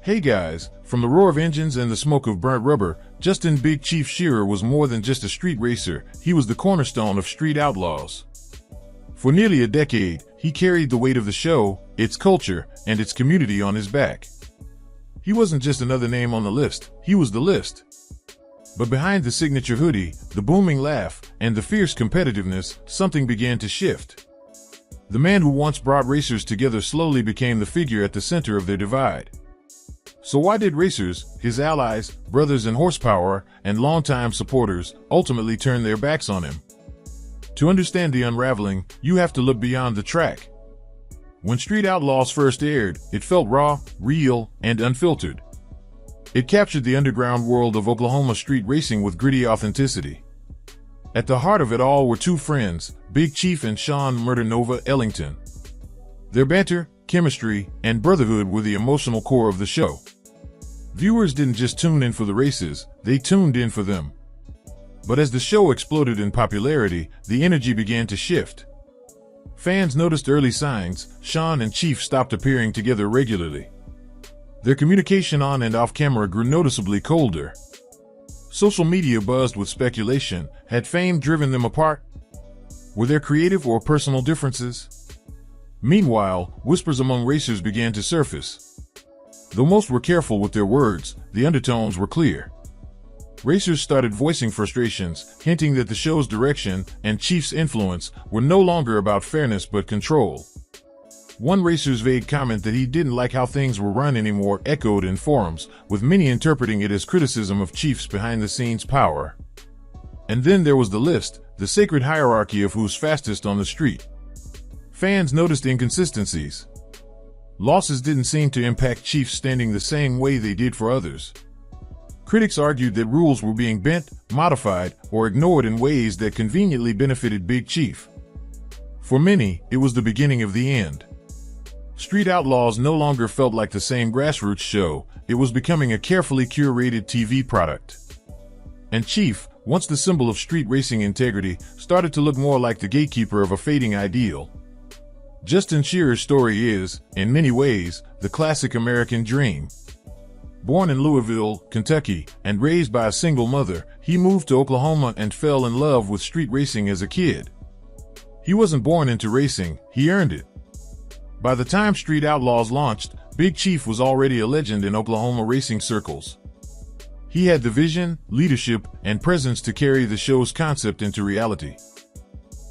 Hey guys, from the roar of engines and the smoke of burnt rubber, Justin Big Chief Shearer was more than just a street racer, he was the cornerstone of Street Outlaws. For nearly a decade, he carried the weight of the show, its culture, and its community on his back. He wasn't just another name on the list, he was the list. But behind the signature hoodie, the booming laugh, and the fierce competitiveness, something began to shift. The man who once brought racers together slowly became the figure at the center of their divide. So why did racers, his allies, brothers in horsepower, and longtime supporters, ultimately turn their backs on him? To understand the unraveling, you have to look beyond the track. When Street Outlaws first aired, it felt raw, real, and unfiltered. It captured the underground world of Oklahoma street racing with gritty authenticity. At the heart of it all were two friends, Big Chief and Sean "Murder Nova" Ellington. Their banter, chemistry, and brotherhood were the emotional core of the show. Viewers didn't just tune in for the races, they tuned in for them. But as the show exploded in popularity, the energy began to shift. Fans noticed early signs. Sean and Chief stopped appearing together regularly. Their communication on and off camera grew noticeably colder. Social media buzzed with speculation. Had fame driven them apart? Were there creative or personal differences? Meanwhile, whispers among racers began to surface. Though most were careful with their words, the undertones were clear. Racers started voicing frustrations, hinting that the show's direction and Chief's influence were no longer about fairness but control. One racer's vague comment that he didn't like how things were run anymore echoed in forums, with many interpreting it as criticism of Chief's behind-the-scenes power. And then there was the list, the sacred hierarchy of who's fastest on the street. Fans noticed inconsistencies. Losses didn't seem to impact Chief's standing the same way they did for others. Critics argued that rules were being bent, modified, or ignored in ways that conveniently benefited Big Chief. For many, it was the beginning of the end. Street Outlaws no longer felt like the same grassroots show, it was becoming a carefully curated TV product. And Chief, once the symbol of street racing integrity, started to look more like the gatekeeper of a fading ideal. Justin Shearer's story is, in many ways, the classic American dream. Born in Louisville, Kentucky, and raised by a single mother, he moved to Oklahoma and fell in love with street racing as a kid. He wasn't born into racing, he earned it. By the time Street Outlaws launched, Big Chief was already a legend in Oklahoma racing circles. He had the vision, leadership, and presence to carry the show's concept into reality.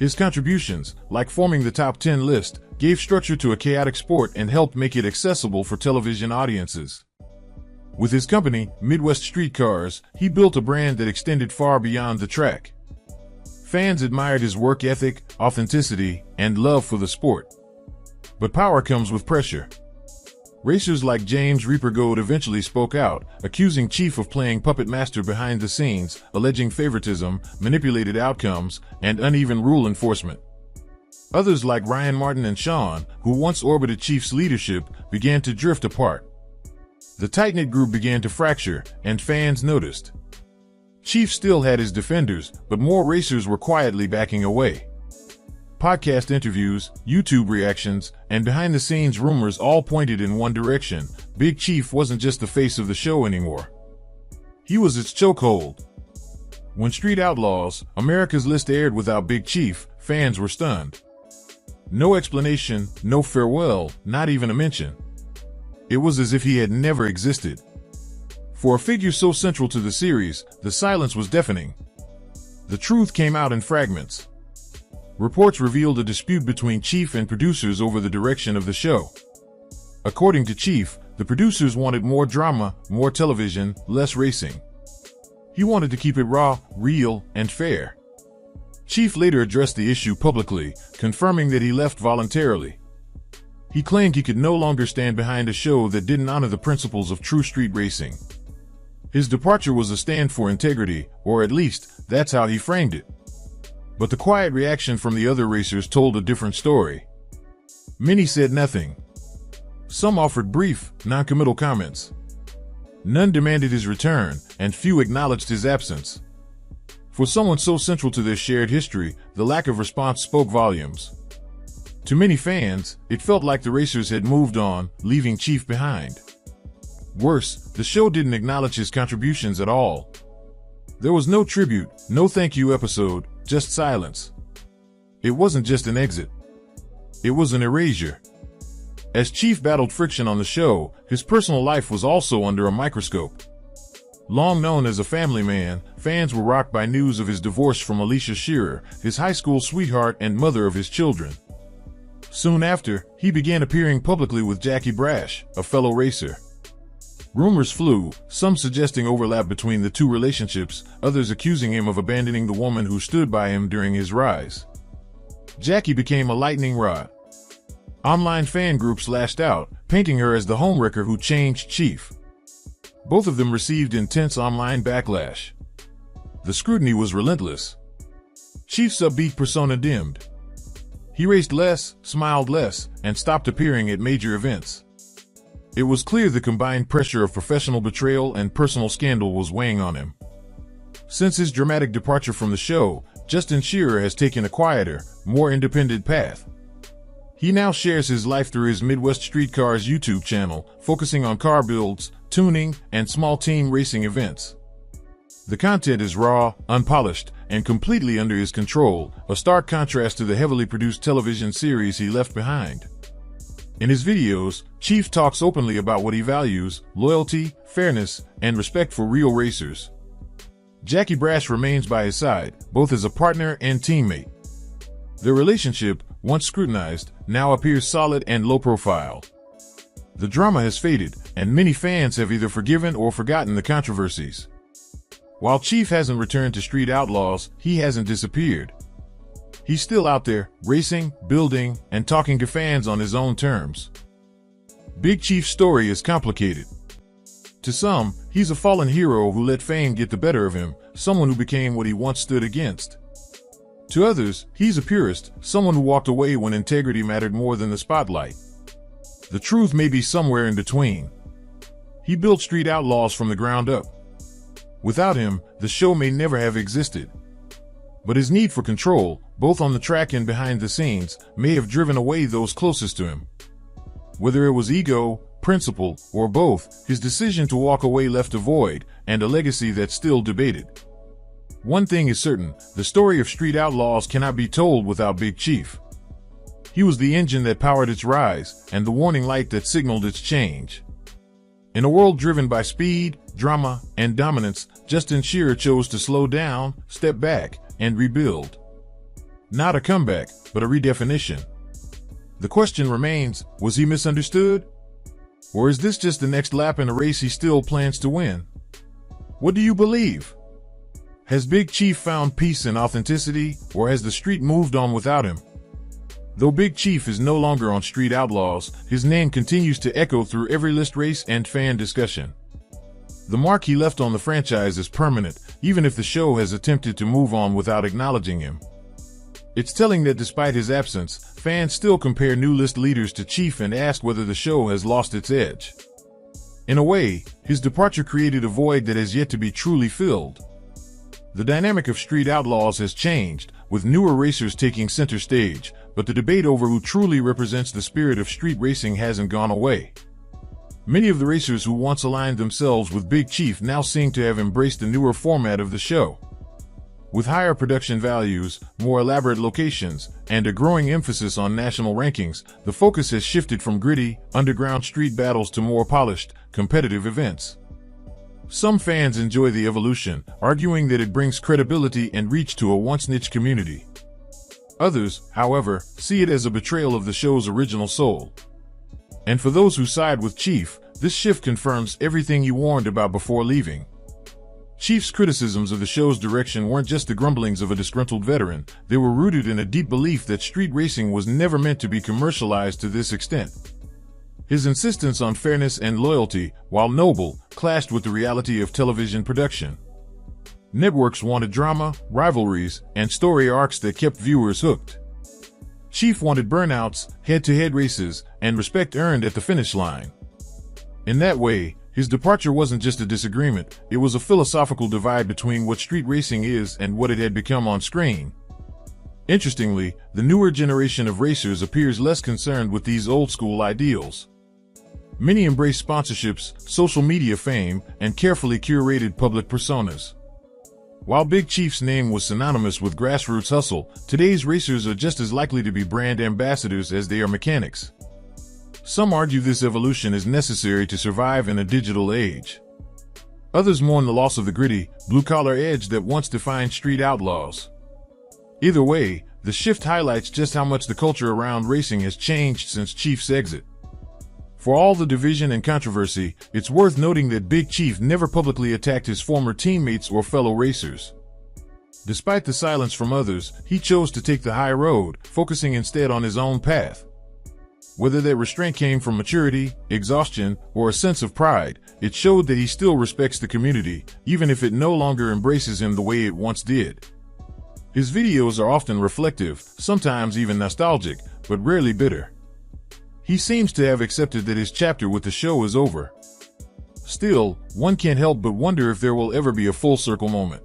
His contributions, like forming the top 10 list, gave structure to a chaotic sport and helped make it accessible for television audiences. With his company, Midwest Streetcars, he built a brand that extended far beyond the track. Fans admired his work ethic, authenticity, and love for the sport. But power comes with pressure. Racers like James Reaper Goad eventually spoke out, accusing Chief of playing puppet master behind the scenes, alleging favoritism, manipulated outcomes, and uneven rule enforcement. Others like Ryan Martin and Sean, who once orbited Chief's leadership, began to drift apart. The tight-knit group began to fracture, and fans noticed. Chief still had his defenders, but more racers were quietly backing away. Podcast interviews, YouTube reactions, and behind-the-scenes rumors all pointed in one direction. Big Chief wasn't just the face of the show anymore. He was its chokehold. When Street Outlaws, America's List aired without Big Chief, fans were stunned. No explanation, no farewell, not even a mention. It was as if he had never existed. For a figure so central to the series, the silence was deafening. The truth came out in fragments. Reports revealed a dispute between Chief and producers over the direction of the show. According to Chief, the producers wanted more drama, more television, less racing. He wanted to keep it raw, real, and fair. Chief later addressed the issue publicly, confirming that he left voluntarily. He claimed he could no longer stand behind a show that didn't honor the principles of true street racing. His departure was a stand for integrity, or at least, that's how he framed it. But the quiet reaction from the other racers told a different story. Many said nothing. Some offered brief, non-committal comments. None demanded his return, and few acknowledged his absence. For someone so central to their shared history, the lack of response spoke volumes. To many fans, it felt like the racers had moved on, leaving Chief behind. Worse, the show didn't acknowledge his contributions at all. There was no tribute, no thank you episode, just silence. It wasn't just an exit. It was an erasure. As Chief battled friction on the show, his personal life was also under a microscope. Long known as a family man, fans were rocked by news of his divorce from Alicia Shearer, his high school sweetheart and mother of his children. Soon after, he began appearing publicly with Jackie Brash, a fellow racer. Rumors flew, some suggesting overlap between the two relationships, others accusing him of abandoning the woman who stood by him during his rise. Jackie became a lightning rod. Online fan groups lashed out, painting her as the homewrecker who changed Chief. Both of them received intense online backlash. The scrutiny was relentless. Chief's upbeat persona dimmed. He raced less, smiled less, and stopped appearing at major events. It was clear the combined pressure of professional betrayal and personal scandal was weighing on him. Since his dramatic departure from the show, Justin Shearer has taken a quieter, more independent path. He now shares his life through his Midwest Street Cars YouTube channel, focusing on car builds, tuning, and small team racing events. The content is raw, unpolished, and completely under his control, a stark contrast to the heavily produced television series he left behind. In his videos, Chief talks openly about what he values: loyalty, fairness, and respect for real racers. Jackie Brash remains by his side, both as a partner and teammate. Their relationship, once scrutinized, now appears solid and low-profile. The drama has faded, and many fans have either forgiven or forgotten the controversies. While Chief hasn't returned to Street Outlaws, he hasn't disappeared. He's still out there, racing, building, and talking to fans on his own terms. Big Chief's story is complicated. To some, he's a fallen hero who let fame get the better of him, someone who became what he once stood against. To others, he's a purist, someone who walked away when integrity mattered more than the spotlight. The truth may be somewhere in between. He built Street Outlaws from the ground up. Without him, the show may never have existed. But his need for control, both on the track and behind the scenes, may have driven away those closest to him. Whether it was ego, principle, or both, his decision to walk away left a void, and a legacy that's still debated. One thing is certain, the story of Street Outlaws cannot be told without Big Chief. He was the engine that powered its rise, and the warning light that signaled its change. In a world driven by speed, drama, and dominance, Justin Shearer chose to slow down, step back, and rebuild. Not a comeback, but a redefinition. The question remains, was he misunderstood? Or is this just the next lap in a race he still plans to win? What do you believe? Has Big Chief found peace and authenticity, or has the street moved on without him? Though Big Chief is no longer on Street Outlaws, his name continues to echo through every list race and fan discussion. The mark he left on the franchise is permanent, even if the show has attempted to move on without acknowledging him. It's telling that despite his absence, fans still compare new list leaders to Chief and ask whether the show has lost its edge. In a way, his departure created a void that has yet to be truly filled. The dynamic of Street Outlaws has changed, with newer racers taking center stage, but the debate over who truly represents the spirit of street racing hasn't gone away. Many of the racers who once aligned themselves with Big Chief now seem to have embraced the newer format of the show. With higher production values, more elaborate locations, and a growing emphasis on national rankings, the focus has shifted from gritty, underground street battles to more polished, competitive events. Some fans enjoy the evolution, arguing that it brings credibility and reach to a once niche community. Others, however, see it as a betrayal of the show's original soul. And for those who side with Chief, this shift confirms everything he warned about before leaving. Chief's criticisms of the show's direction weren't just the grumblings of a disgruntled veteran, they were rooted in a deep belief that street racing was never meant to be commercialized to this extent. His insistence on fairness and loyalty, while noble, clashed with the reality of television production. Networks wanted drama, rivalries, and story arcs that kept viewers hooked. Chief wanted burnouts, head-to-head races, and respect earned at the finish line. In that way, his departure wasn't just a disagreement, it was a philosophical divide between what street racing is and what it had become on screen. Interestingly, the newer generation of racers appears less concerned with these old-school ideals. Many embrace sponsorships, social media fame, and carefully curated public personas. While Big Chief's name was synonymous with grassroots hustle, today's racers are just as likely to be brand ambassadors as they are mechanics. Some argue this evolution is necessary to survive in a digital age. Others mourn the loss of the gritty, blue-collar edge that once defined Street Outlaws. Either way, the shift highlights just how much the culture around racing has changed since Chief's exit. For all the division and controversy, it's worth noting that Big Chief never publicly attacked his former teammates or fellow racers. Despite the silence from others, he chose to take the high road, focusing instead on his own path. Whether that restraint came from maturity, exhaustion, or a sense of pride, it showed that he still respects the community, even if it no longer embraces him the way it once did. His videos are often reflective, sometimes even nostalgic, but rarely bitter. He seems to have accepted that his chapter with the show is over. Still, one can't help but wonder if there will ever be a full circle moment.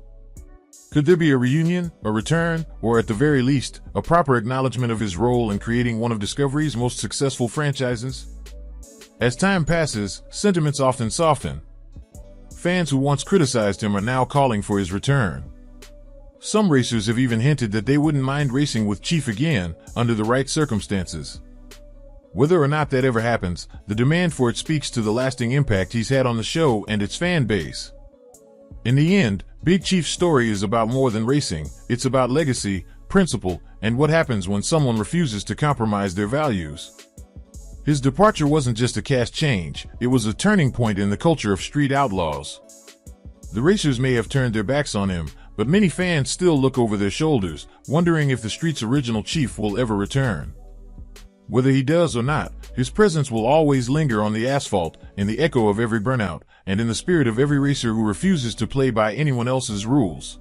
Could there be a reunion, a return, or at the very least, a proper acknowledgement of his role in creating one of Discovery's most successful franchises? As time passes, sentiments often soften. Fans who once criticized him are now calling for his return. Some racers have even hinted that they wouldn't mind racing with Chief again, under the right circumstances. Whether or not that ever happens, the demand for it speaks to the lasting impact he's had on the show and its fan base. In the end, Big Chief's story is about more than racing. It's about legacy, principle, and what happens when someone refuses to compromise their values. His departure wasn't just a cash change, it was a turning point in the culture of Street Outlaws. The racers may have turned their backs on him, but many fans still look over their shoulders, wondering if the Street's original Chief will ever return. Whether he does or not, his presence will always linger on the asphalt, in the echo of every burnout, and in the spirit of every racer who refuses to play by anyone else's rules.